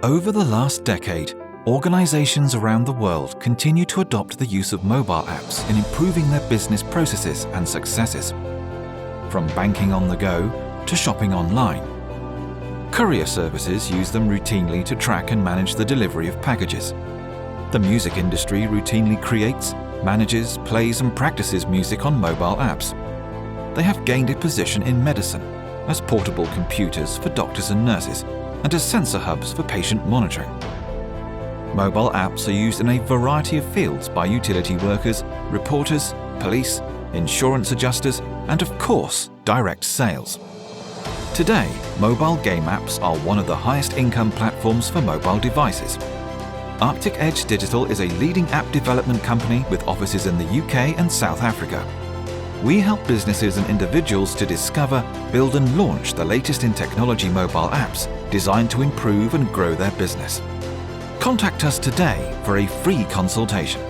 Over the last decade, organizations around the world continue to adopt the use of mobile apps in improving their business processes and successes. From banking on the go to shopping online. Courier services use them routinely to track and manage the delivery of packages. The music industry routinely creates, manages, plays and practices music on mobile apps. They have gained a position in medicine as portable computers for doctors and nurses and as sensor hubs for patient monitoring. Mobile apps are used in a variety of fields by utility workers, reporters, police, insurance adjusters, and of course, direct sales. Today, mobile game apps are one of the highest income platforms for mobile devices. Arctic Edge Digital is a leading app development company with offices in the UK and South Africa. We help businesses and individuals to discover, build and launch the latest in technology mobile apps designed to improve and grow their business. Contact us today for a free consultation.